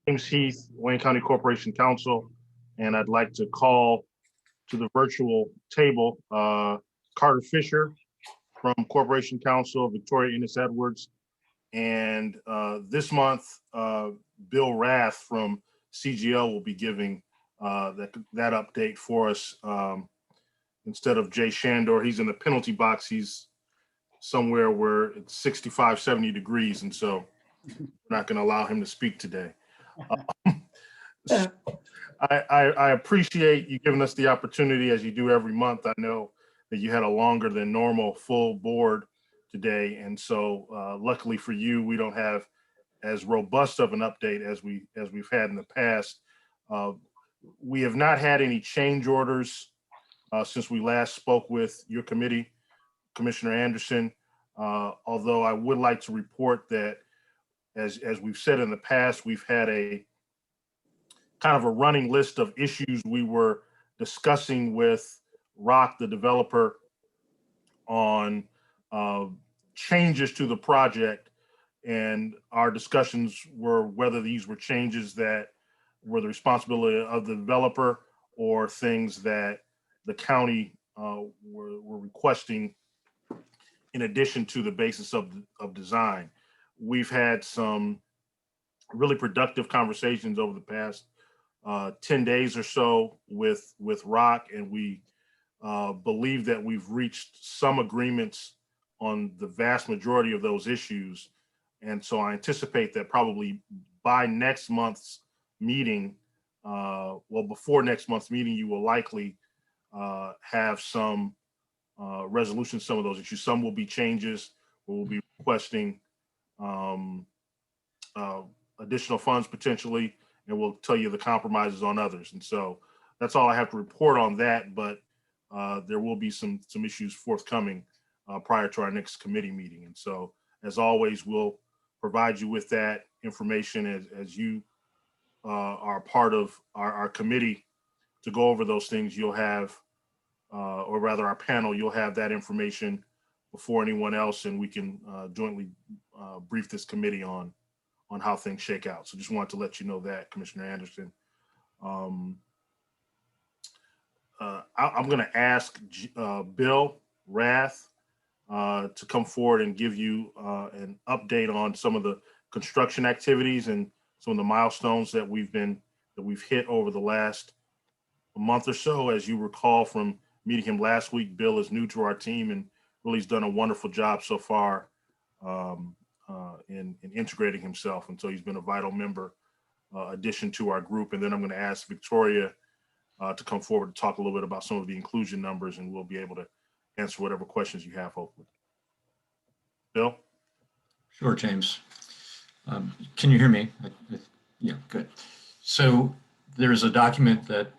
James Heath, Wayne County Corporation Counsel, and I'd like to call to the virtual table Carter Fisher from Corporation Counsel, Victoria Ennis Edwards, and this month Bill Rath from CGL will be giving that update for us. Instead of Jay Shandor, he's in the penalty box. He's somewhere where it's 65, 70 degrees, and so we're not going to allow him to speak today. So I appreciate you giving us the opportunity, as you do every month. I know that you had a longer than normal full board today, and so luckily for you, we don't have as robust of an update as we've had in the past. We have not had any change orders since we last spoke with your committee, Commissioner Anderson. Although I would like to report that, as we've said in the past, we've had a kind of a running list of issues we were discussing with Rock, the developer, on changes to the project. And our discussions were whether these were changes that were the responsibility of the developer or things that the county were requesting in addition to the basis of design. We've had some really productive conversations over the past 10 days or so with Rock, and we believe that we've reached some agreements on the vast majority of those issues. And so I anticipate that probably by next month's meeting, before next month's meeting, you will likely have some resolution, some of those issues. Some will be changes, we'll be requesting additional funds potentially, and we'll tell you the compromises on others. And so that's all I have to report on that, but there will be some issues forthcoming prior to our next committee meeting. And so, as always, we'll provide you with that information as you are part of our committee to go over those things. You'll have, or rather our panel, you'll have that information before anyone else, and we can jointly brief this committee on how things shake out. So just wanted to let you know that, Commissioner Anderson. I'm going to ask Bill Rath to come forward and give you an update on some of the construction activities and some of the milestones that we've hit over the last month or so. As you recall from meeting him last week, Bill is new to our team and really has done a wonderful job so far in integrating himself. And so he's been a vital member addition to our group. And then I'm going to ask Victoria to come forward to talk a little bit about some of the inclusion numbers, and we'll be able to answer whatever questions you have, hopefully. Bill? Sure, James. Can you hear me? Yeah, good. So there's a document that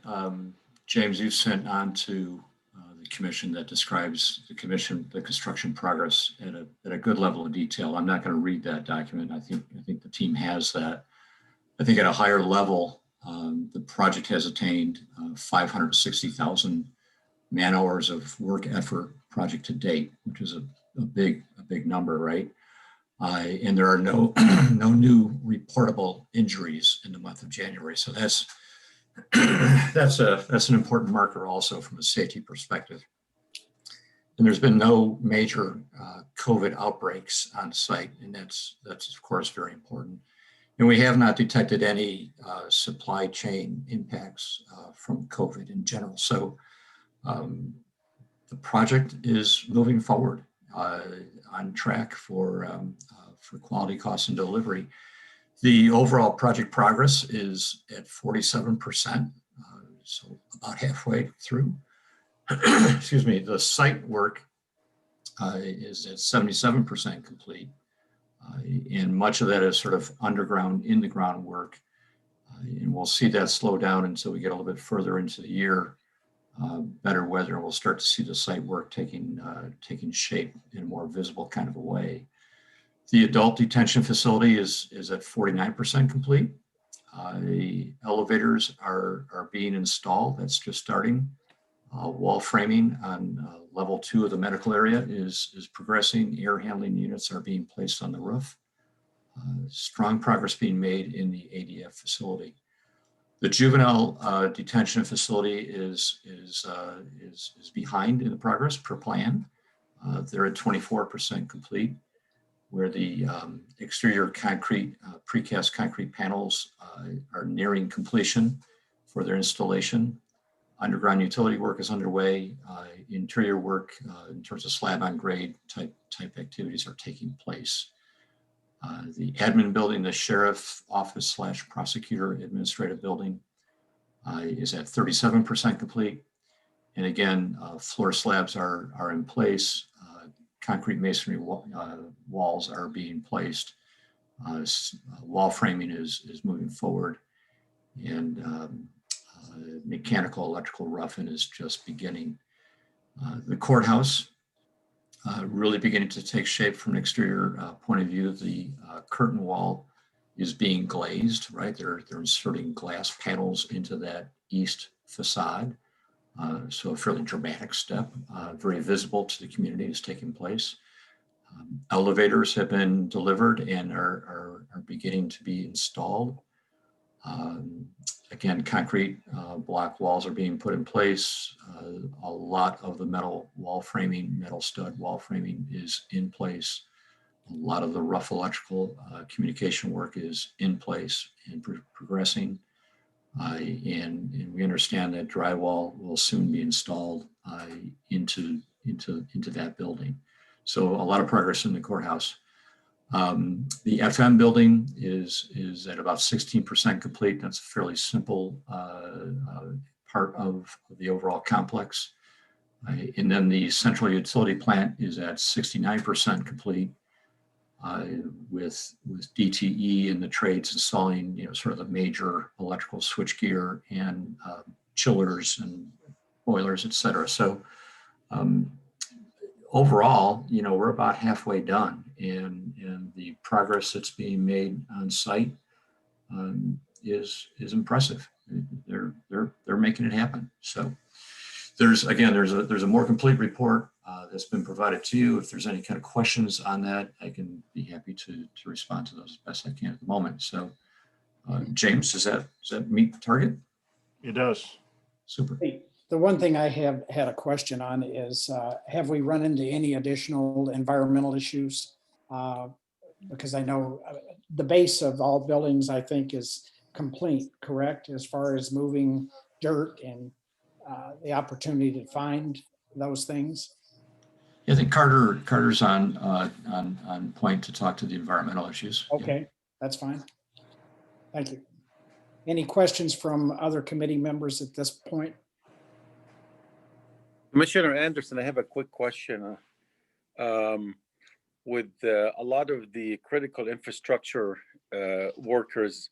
James, you sent on to the commission that describes the construction progress at a good level of detail. I'm not going to read that document. I think the team has that. I think at a higher level, the project has attained 560,000 man hours of work effort project to date, which is a big number, right? And there are no new reportable injuries in the month of January. So that's an important marker also from a safety perspective. And there's been no major COVID outbreaks on site, and that's of course very important. And we have not detected any supply chain impacts from COVID in general. So the project is moving forward on track for quality, cost, and delivery. The overall project progress is at 47%, so about halfway through. Excuse me, the site work is at 77% complete. And much of that is sort of underground, in the ground work. And we'll see that slow down until we get a little bit further into the year, better weather, and we'll start to see the site work taking shape in a more visible kind of a way. The adult detention facility is at 49% complete. The elevators are being installed. That's just starting. Wall framing on level 2 of the medical area is progressing. Air handling units are being placed on the roof. strong progress being made in the ADF facility. The juvenile detention facility is behind in the progress per plan. They're at 24% complete, where the exterior concrete, precast concrete panels are nearing completion for their installation. Underground utility work is underway. Interior work in terms of slab on grade type activities are taking place. The admin building, the sheriff office / prosecutor administrative building is at 37% complete. And again, floor slabs are in place. Concrete masonry walls are being placed. Wall framing is moving forward. And mechanical, electrical roughing is just beginning. The courthouse really beginning to take shape from an exterior point of view. The curtain wall is being glazed, right? They're inserting glass panels into that east facade. So a fairly dramatic step, very visible to the community is taking place. Elevators have been delivered and are beginning to be installed. Again, concrete block walls are being put in place. A lot of the metal wall framing, metal stud wall framing is in place. A lot of the rough electrical communication work is in place and progressing. And we understand that drywall will soon be installed into that building. So a lot of progress in the courthouse. The FM building is at about 16% complete. That's a fairly simple part of the overall complex. And then the central utility plant is at 69% complete with DTE and the trades installing, sort of the major electrical switchgear and chillers and boilers, et cetera. So overall, we're about halfway done, and the progress that's being made on site is impressive. They're making it happen. So there's a more complete report that's been provided to you. If there's any kind of questions on that, I can be happy to respond to those as best I can at the moment. So James, does that meet the target? It does. Super. The one thing I have had a question on is, have we run into any additional environmental issues? Because I know the base of all buildings, I think, is complete, correct? As far as moving dirt and the opportunity to find those things. Yeah, I think Carter's on point to talk to the environmental issues. Okay, that's fine. Thank you. Any questions from other committee members at this point? Commissioner Anderson, I have a quick question. With a lot of the critical infrastructure workers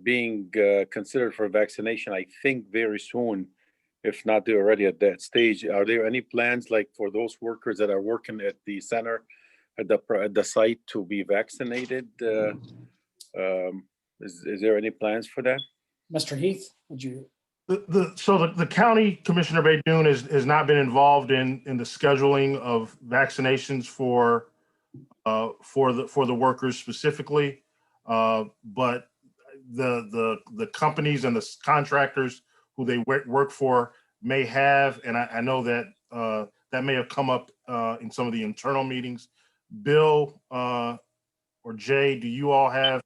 being considered for vaccination, I think very soon, if not they're already at that stage, are there any plans like for those workers that are working at the center, at the site to be vaccinated? Is there any plans for that? Mr. Heath, would you? The county, Commissioner Baydoun, has not been involved in the scheduling of vaccinations for the workers specifically, but the companies and the contractors who they work for may have, and I know that that may have come up in some of the internal meetings. Bill or Jay, do you all have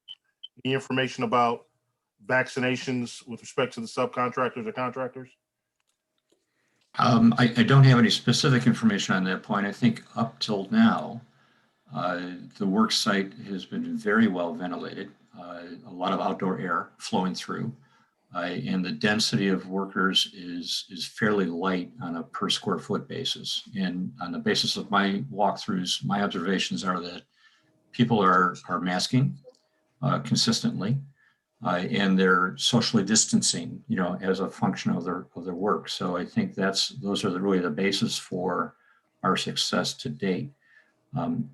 any information about vaccinations with respect to the subcontractors or contractors? I don't have any specific information on that point. I think up till now, the work site has been very well ventilated, a lot of outdoor air flowing through, and the density of workers is fairly light on a per square foot basis. And on the basis of my walkthroughs, my observations are that people are masking consistently. And they're socially distancing, as a function of their work. So I think those are really the basis for our success to date.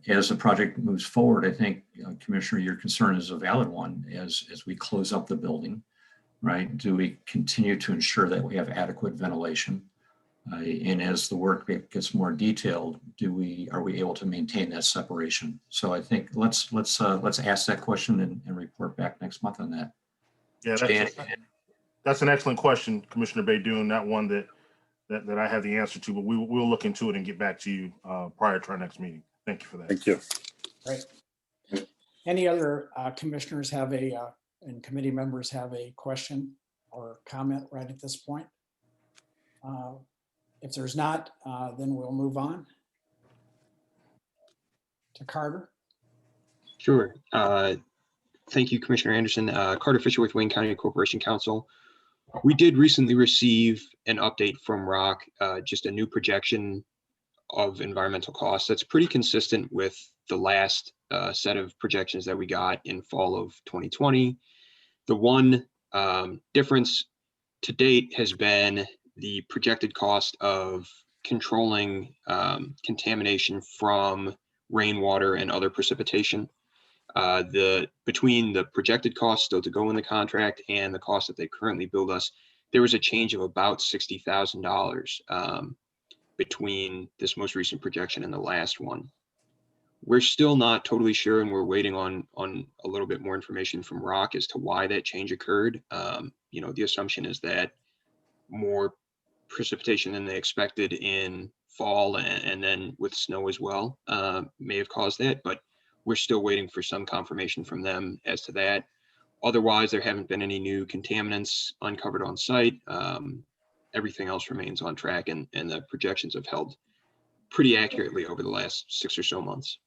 As the project moves forward, I think, Commissioner, your concern is a valid one. As we close up the building, right? Do we continue to ensure that we have adequate ventilation? And as the work gets more detailed, are we able to maintain that separation? So I think let's ask that question and report back next month on that. Yeah, Jan, that's an excellent question, Commissioner Baydoun. Not one that I have the answer to, but we'll look into it and get back to you prior to our next meeting. Thank you for that. Thank you. Great. Any other commissioners and committee members have a question or comment right at this point? If there's not, then we'll move on to Carter. Sure. Thank you, Commissioner Anderson. Carter Fisher with Wayne County Corporation Council. We did recently receive an update from ROC, just a new projection of environmental costs that's pretty consistent with the last set of projections that we got in fall of 2020. The one difference to date has been the projected cost of controlling contamination from rainwater and other precipitation. Between the projected cost still to go in the contract and the cost that they currently bill us, there was a change of about $60,000 between this most recent projection and the last one. We're still not totally sure, and we're waiting on a little bit more information from ROC as to why that change occurred. The assumption is that more precipitation than they expected in fall and then with snow as well may have caused that, but we're still waiting for some confirmation from them as to that. Otherwise, there haven't been any new contaminants uncovered on site. Everything else remains on track, and the projections have held pretty accurately over the last 6 or so months.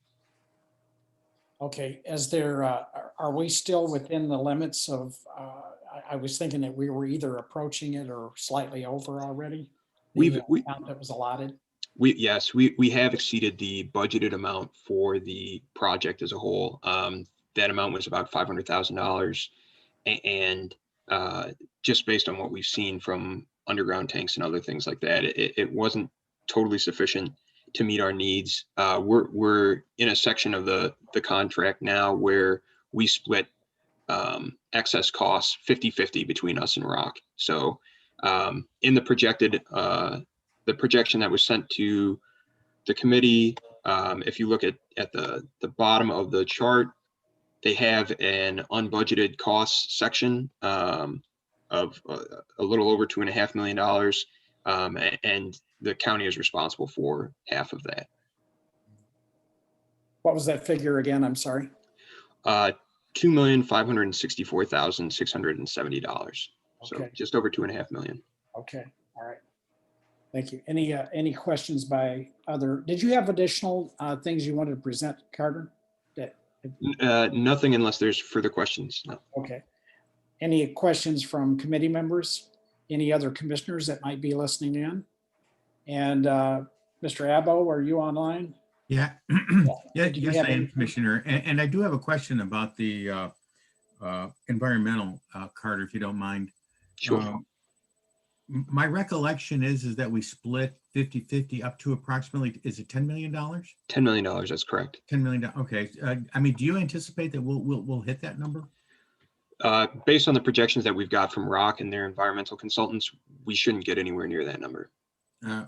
Okay, are we still within the limits of, I was thinking that we were either approaching it or slightly over already? The amount that was allotted? Yes, we have exceeded the budgeted amount for the project as a whole. That amount was about $500,000. And just based on what we've seen from underground tanks and other things like that, it wasn't totally sufficient to meet our needs. We're in a section of the contract now where we split excess costs 50-50 between us and ROC. So in the projection that was sent to the committee, if you look at the bottom of the chart, they have an unbudgeted costs section of a little over $2.5 million, and the county is responsible for half of that. What was that figure again? I'm sorry. $2,564,670. So Okay. just over $2.5 million. Okay, all right. Thank you. Any questions by did you have additional things you wanted to present, Carter? Nothing unless there's further questions. No. Okay. Any questions from committee members? Any other commissioners that might be listening in? And Mr. Abbo, are you online? Yeah, yes, I am, Commissioner. And I do have a question about the environmental, Carter, if you don't mind. Sure. My recollection is that we split 50-50 up to approximately, is it $10 million? $10 million, that's correct. $10 million, okay. I mean, do you anticipate that we'll hit that number? Based on the projections that we've got from ROC and their environmental consultants, we shouldn't get anywhere near that number.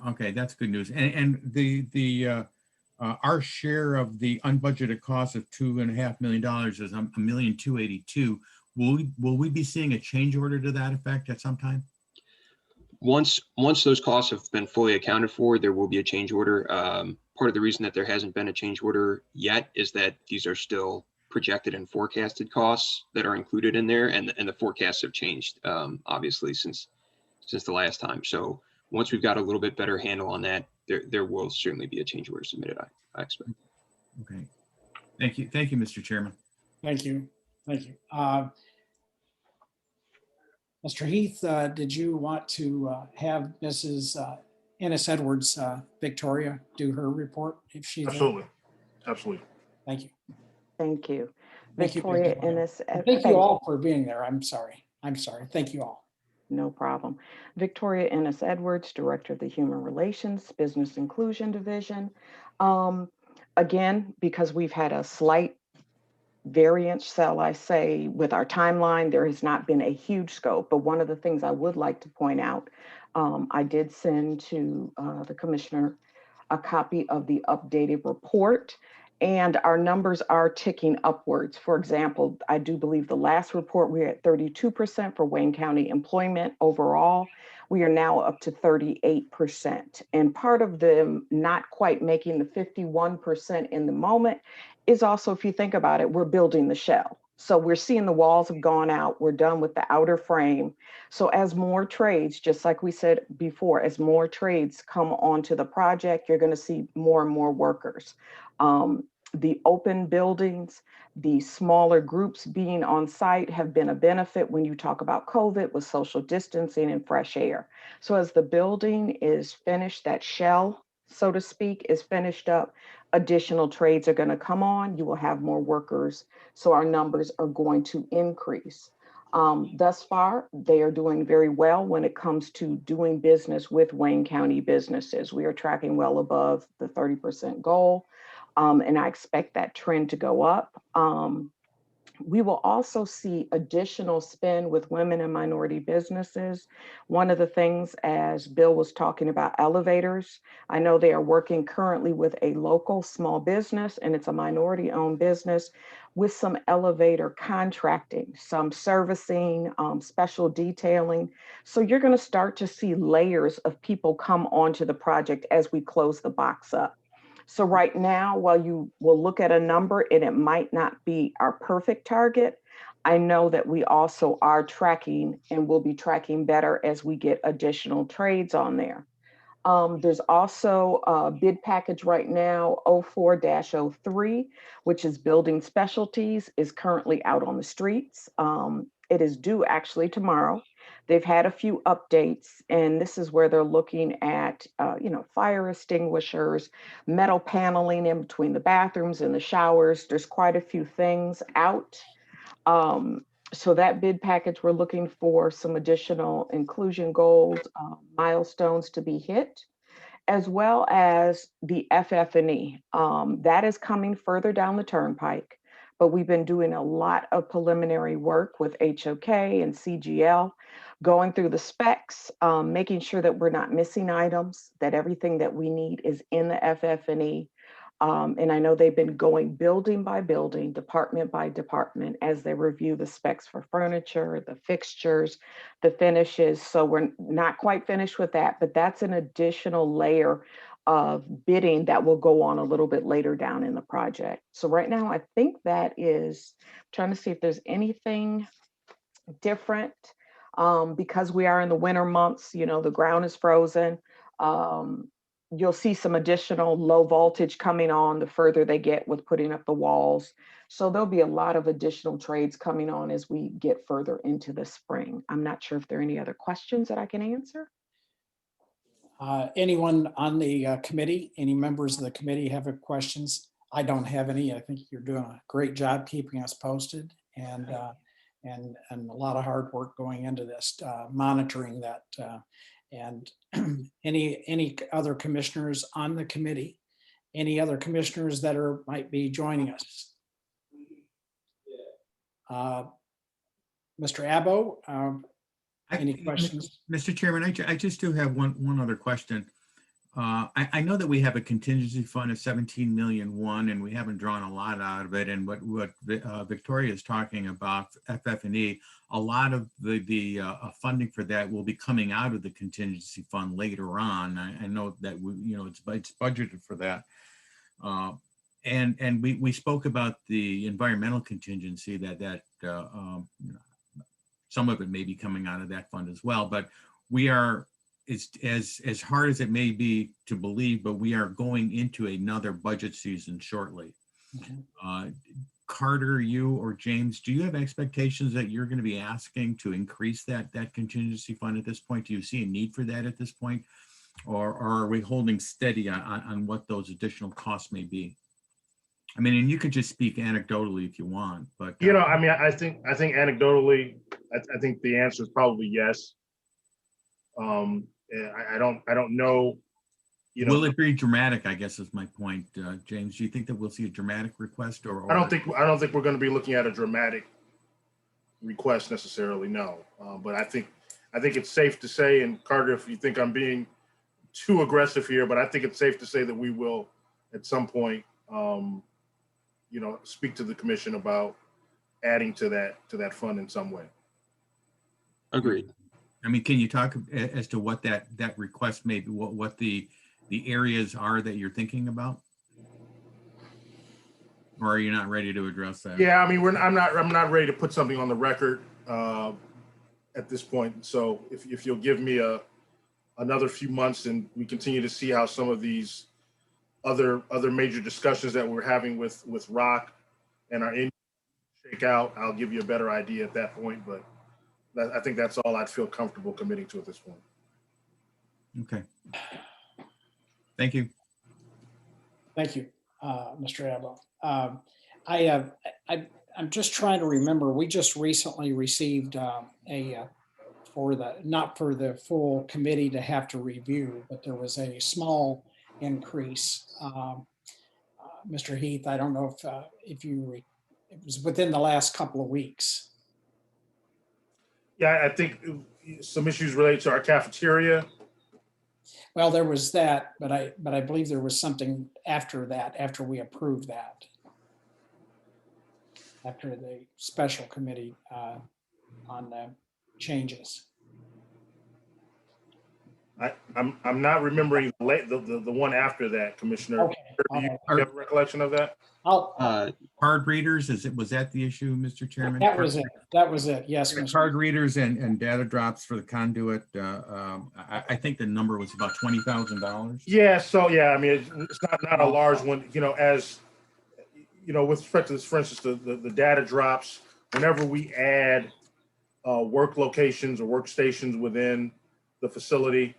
Okay, that's good news. And our share of the unbudgeted cost of $2.5 million is $1,282,000. Will we be seeing a change order to that effect at some time? Once those costs have been fully accounted for, there will be a change order. Part of the reason that there hasn't been a change order yet is that these are still projected and forecasted costs that are included in there, and the forecasts have changed obviously since the last time. So once we've got a little bit better handle on that, there will certainly be a change order submitted, I expect. Okay. Thank you, Mr. Chairman. Thank you. Mr. Heath, did you want to have Mrs. Ennis Edwards, Victoria, do her report if she's Absolutely. Absolutely. Thank you. Thank you. Thank you, Victoria Victoria. Ennis. Thank you all for being there. I'm sorry. Thank you all. No problem. Victoria Ennis Edwards, Director of the Human Relations Business Inclusion Division. Again, because we've had a slight variance, shall I say, with our timeline, there has not been a huge scope. But one of the things I would like to point out, I did send to the commissioner a copy of the updated report, and our numbers are ticking upwards. For example, I do believe the last report, we were at 32% for Wayne County employment overall. We are now up to 38%. And part of them not quite making the 51% in the moment is also, if you think about it, we're building the shell. So we're seeing the walls have gone out. We're done with the outer frame. So as more trades, just like we said before, as more trades come onto the project, you're going to see more and more workers. The open buildings, the smaller groups being on site have been a benefit when you talk about COVID with social distancing and fresh air. So as the building is finished, that shell, so to speak, is finished up, additional trades are going to come on. You will have more workers. So our numbers are going to increase. Thus far, they are doing very well when it comes to doing business with Wayne County businesses. We are tracking well above the 30% goal. And I expect that trend to go up. We will also see additional spend with women and minority businesses. One of the things, as Bill was talking about elevators, I know they are working currently with a local small business, and it's a minority-owned business, with some elevator contracting, some servicing, special detailing. So you're going to start to see layers of people come onto the project as we close the box up. So right now, while you will look at a number and it might not be our perfect target, I know that we also are tracking and will be tracking better as we get additional trades on there. There's also a bid package right now, 04-03, which is building specialties, is currently out on the streets. It is due actually tomorrow. They've had a few updates, and this is where they're looking at, fire extinguishers, metal paneling in between the bathrooms and the showers. There's quite a few things out. So that bid package, we're looking for some additional inclusion goals, milestones to be hit, as well as the FF&E. That is coming further down the turnpike, but we've been doing a lot of preliminary work with HOK and CGL, going through the specs, making sure that we're not missing items, that everything that we need is in the FF&E. And I know they've been going building by building, department by department, as they review the specs for furniture, the fixtures, the finishes. So we're not quite finished with that, but that's an additional layer of bidding that will go on a little bit later down in the project. So right now, I think that is, trying to see if there's anything different, because we are in the winter months, the ground is frozen. You'll see some additional low voltage coming on the further they get with putting up the walls. So there'll be a lot of additional trades coming on as we get further into the spring. I'm not sure if there are any other questions that I can answer. Anyone on the committee, any members of the committee have questions? I don't have any. I think you're doing a great job keeping us posted, and a lot of hard work going into this, monitoring that. And any other commissioners on the committee, any other commissioners that might be joining us? Mr. Abbo, any questions? Mr. Chairman, I just do have one other question. I know that we have a contingency fund of 17 million one, and we haven't drawn a lot out of it. And what Victoria is talking about, FF&E, a lot of the funding for that will be coming out of the contingency fund later on. I know that it's budgeted for that. And we spoke about the environmental contingency that some of it may be coming out of that fund as well. But we are, it's as hard as it may be to believe, but we are going into another budget season shortly. Okay. Carter, you or James, do you have expectations that you're going to be asking to increase that contingency fund at this point? Do you see a need for that at this point? Or are we holding steady on what those additional costs may be? I mean, and you could just speak anecdotally if you want, but I think anecdotally, I think the answer is probably yes. I don't know, you know, Will it be dramatic, I guess is my point, James? Do you think that we'll see a dramatic request or? I don't think we're going to be looking at a dramatic request necessarily, no. But I think it's safe to say, and Carter, if you think I'm being too aggressive here, but I think it's safe to say that we will at some point, speak to the commission about adding to that fund in some way. Agreed. I mean, can you talk as to what that request may be, what the areas are that you're thinking about? Or are you not ready to address that? Yeah, I mean, I'm not ready to put something on the record at this point. So if you'll give me another few months and we continue to see how some of these other major discussions that we're having with Rock and our in shake out, I'll give you a better idea at that point. But I think that's all I'd feel comfortable committing to at this point. Okay. Thank you. Thank you, Mr. Adlo. I'm just trying to remember, we just recently received not for the full committee to have to review, but there was a small increase. Mr. Heath, I don't know if it was within the last couple of weeks. Yeah, I think some issues related to our cafeteria. Well, there was that, but I believe there was something after that, after we approved that. After the special committee on the changes. I'm not remembering the one after that, Commissioner. Okay. Do you have a recollection of that? Card readers, was that the issue, Mr. Chairman? That was it. That was it. Yes. Mr. Card readers and data drops for the conduit. I think the number was about $20,000. Yeah. So yeah, I mean, it's not a large one. As with respect to this, for instance, the data drops. Whenever we add work locations or workstations within the facility,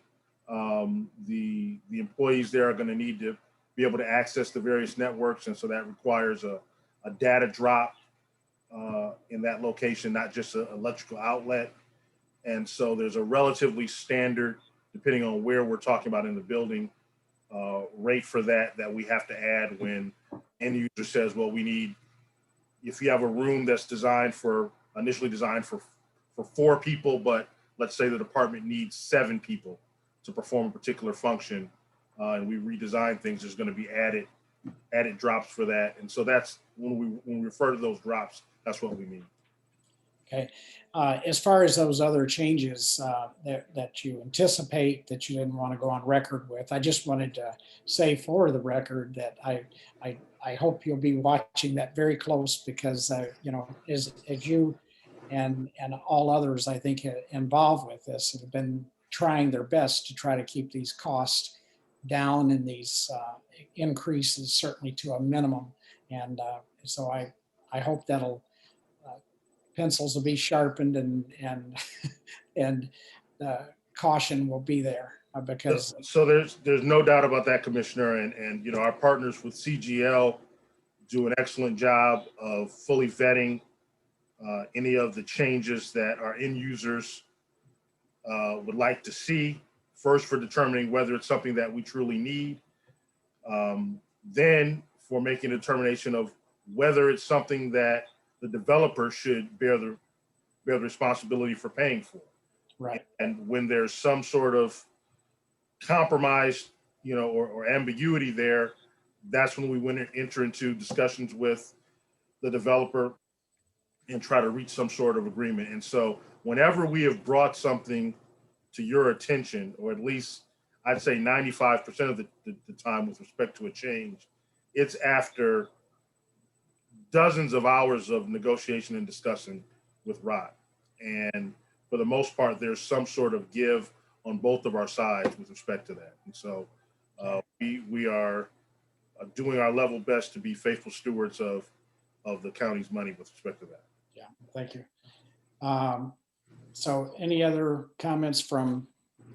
the employees there are going to need to be able to access the various networks, and so that requires a data drop in that location, not just an electrical outlet. And so there's a relatively standard, depending on where we're talking about in the building, rate for that we have to add when end user says, well, we need, if you have a room that's initially designed for 4 people, but let's say the department needs 7 people to perform a particular function, and we redesign things, there's going to be added drops for that. And so that's when we refer to those drops, that's what we mean. Okay. As far as those other changes that you anticipate that you didn't want to go on record with, I just wanted to say for the record that I hope you'll be watching that very close, because as you and all others I think involved with this have been trying their best to try to keep these costs down and these increases certainly to a minimum. And so I hope that'll pencils will be sharpened and caution will be there because. So there's no doubt about that, Commissioner. And our partners with CGL do an excellent job of fully vetting any of the changes that our end users would like to see, first for determining whether it's something that we truly need, then for making a determination of whether it's something that the developer should bear the responsibility for paying for. Right. And when there's some sort of compromise, or ambiguity there, that's when we enter into discussions with the developer and try to reach some sort of agreement. And so whenever we have brought something to your attention, or at least I'd say 95% of the time with respect to a change, it's after dozens of hours of negotiation and discussing with Rod. And for the most part, there's some sort of give on both of our sides with respect to that. And so we are doing our level best to be faithful stewards of the county's money with respect to that. Yeah, thank you. So any other comments from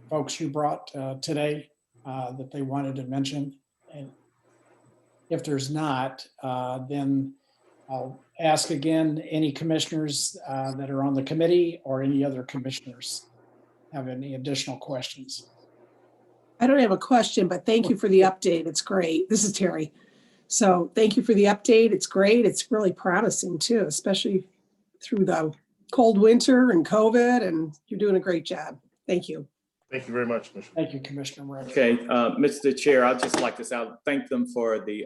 folks you brought today that they wanted to mention? And if there's not, then I'll ask again, any commissioners that are on the committee or any other commissioners have any additional questions? I don't have a question, but thank you for the update. It's great. This is Terry. So thank you for the update. It's great. It's really promising too, especially through the cold winter and COVID, and you're doing a great job. Thank you. Thank you very much, Commissioner. Thank you, Commissioner Moran. Okay, Mr. Chair, I'd just like to say, thank them for the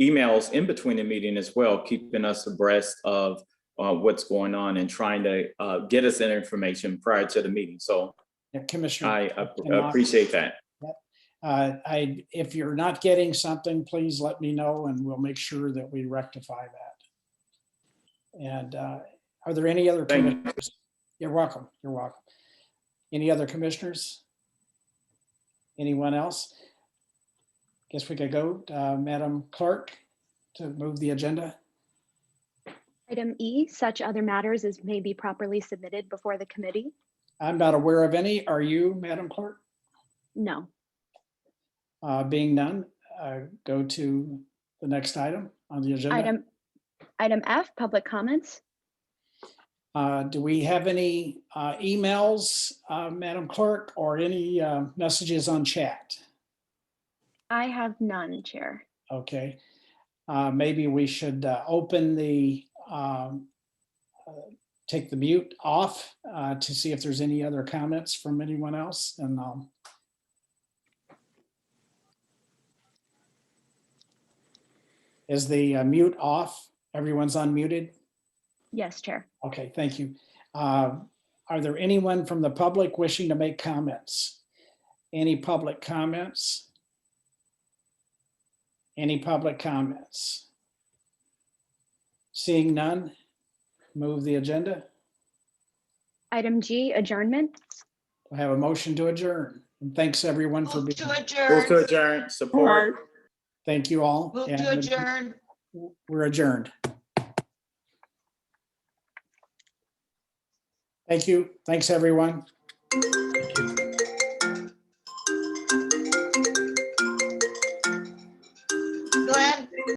emails in between the meeting as well, keeping us abreast of what's going on and trying to get us that information prior to the meeting. So Yeah, Commissioner. I appreciate that. If you're not getting something, please let me know and we'll make sure that we rectify that. And are there any other Thank you. commissioners? You're welcome. You're welcome. Any other commissioners? Anyone else? Guess we could go, Madam Clerk, to move the agenda. Item E, such other matters as may be properly submitted before the committee. I'm not aware of any. Are you, Madam Clerk? No. Being none, go to the next item on the agenda. Item F, public comments. Do we have any emails, Madam Clerk, or any messages on chat? I have none, Chair. Okay. Maybe we should open the, take the mute off to see if there's any other comments from anyone else. And is the mute off? Everyone's unmuted? Yes, Chair. Okay, thank you. Are there anyone from the public wishing to make comments? Any public comments? Any public comments? Seeing none, move the agenda. Item G, adjournment. I have a motion to adjourn. And thanks everyone for Move being, to Move adjourn. to adjourn, support. thank you all. Move And to adjourn. we're adjourned. Thank you. Thanks, everyone.